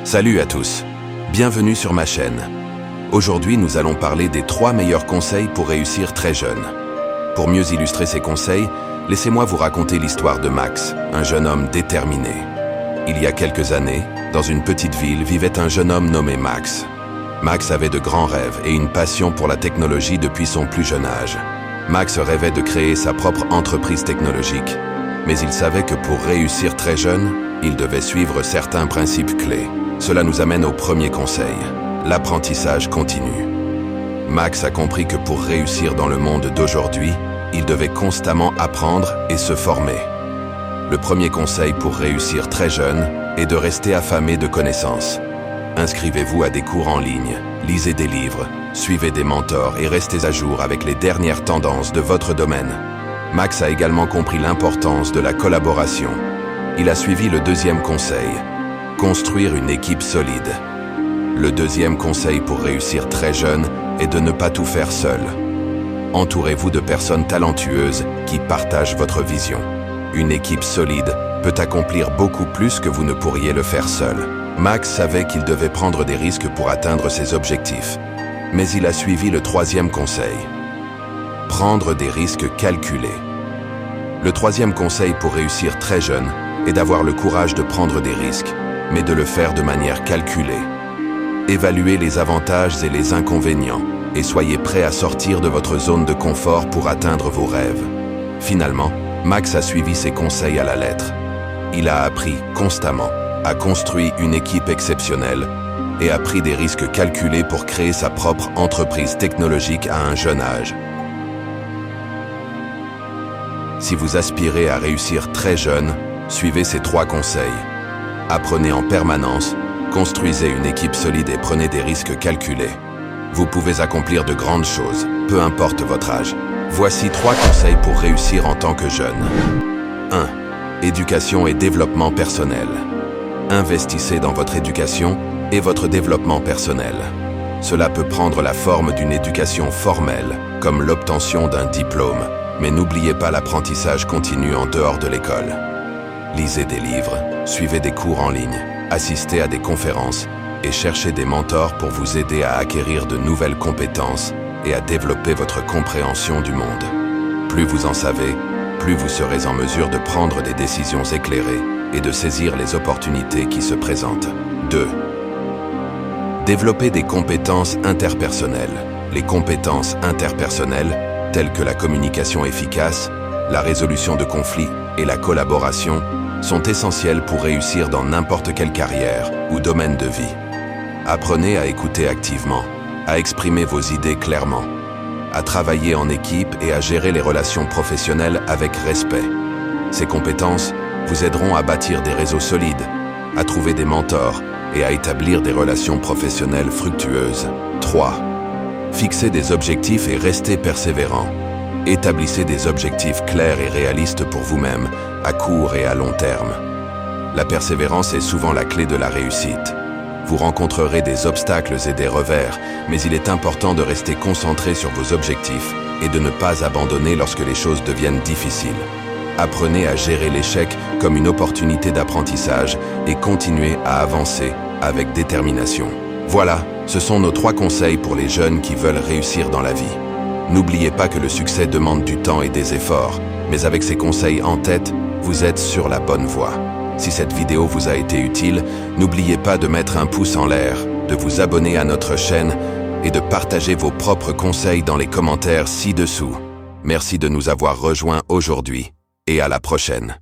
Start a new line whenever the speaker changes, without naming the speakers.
Salut à tous, bienvenue sur ma chaîne. Aujourd'hui, nous allons parler des 3 meilleurs conseils pour réussir très jeune. Pour mieux illustrer ces conseils, laissez-moi vous raconter l'histoire de Max, un jeune homme déterminé. Il y a quelques années, dans une petite ville, vivait un jeune homme nommé Max. Max avait de grands rêves et une passion pour la technologie depuis son plus jeune âge. Max rêvait de créer sa propre entreprise technologique, mais il savait que pour réussir très jeune, il devait suivre certains principes clés. Cela nous amène au premier conseil, l'apprentissage continu. Max a compris que pour réussir dans le monde d'aujourd'hui, il devait constamment apprendre et se former. Le premier conseil pour réussir très jeune est de rester affamé de connaissances. Inscrivez-vous à des cours en ligne, lisez des livres, suivez des mentors et restez à jour avec les dernières tendances de votre domaine. Max a également compris l'importance de la collaboration. Il a suivi le deuxième conseil, construire une équipe solide. Le deuxième conseil pour réussir très jeune est de ne pas tout faire seul. Entourez-vous de personnes talentueuses qui partagent votre vision. Une équipe solide peut accomplir beaucoup plus que vous ne pourriez le faire seul. Max savait qu'il devait prendre des risques pour atteindre ses objectifs. Mais il a suivi le troisième conseil. Prendre des risques calculés. Le troisième conseil pour réussir très jeune est d'avoir le courage de prendre des risques, mais de le faire de manière calculée. Évaluez les avantages et les inconvénients et soyez prêt à sortir de votre zone de confort pour atteindre vos rêves. Finalement, Max a suivi ses conseils à la lettre. Il a appris constamment, a construit une équipe exceptionnelle et a pris des risques calculés pour créer sa propre entreprise technologique à un jeune âge. Si vous aspirez à réussir très jeune, suivez ces 3 conseils. Apprenez en permanence, construisez une équipe solide et prenez des risques calculés. Vous pouvez accomplir de grandes choses, peu importe votre âge. Voici 3 conseils pour réussir en tant que jeune. 1. Éducation et développement personnel. Investissez dans votre éducation et votre développement personnel. Cela peut prendre la forme d'une éducation formelle, comme l'obtention d'un diplôme, mais n'oubliez pas l'apprentissage continu en dehors de l'école. Lisez des livres, suivez des cours en ligne, assistez à des conférences et cherchez des mentors pour vous aider à acquérir de nouvelles compétences et à développer votre compréhension du monde. Plus vous en savez, plus vous serez en mesure de prendre des décisions éclairées et de saisir les opportunités qui se présentent. 2. Développez des compétences interpersonnelles. Les compétences interpersonnelles, telles que la communication efficace, la résolution de conflits et la collaboration, sont essentielles pour réussir dans n'importe quelle carrière ou domaine de vie. Apprenez à écouter activement, à exprimer vos idées clairement, à travailler en équipe et à gérer les relations professionnelles avec respect. Ces compétences vous aideront à bâtir des réseaux solides, à trouver des mentors et à établir des relations professionnelles fructueuses. 3. Fixez des objectifs et restez persévérant. Établissez des objectifs clairs et réalistes pour vous-même, à court et à long terme. La persévérance est souvent la clé de la réussite. Vous rencontrerez des obstacles et des revers, mais il est important de rester concentré sur vos objectifs et de ne pas abandonner lorsque les choses deviennent difficiles. Apprenez à gérer l'échec comme une opportunité d'apprentissage et continuez à avancer avec détermination. Voilà, ce sont nos 3 conseils pour les jeunes qui veulent réussir dans la vie. N'oubliez pas que le succès demande du temps et des efforts, mais avec ces conseils en tête, vous êtes sur la bonne voie. Si cette vidéo vous a été utile, n'oubliez pas de mettre un pouce en l'air, de vous abonner à notre chaîne et de partager vos propres conseils dans les commentaires ci-dessous. Merci de nous avoir rejoints aujourd'hui et à la prochaine.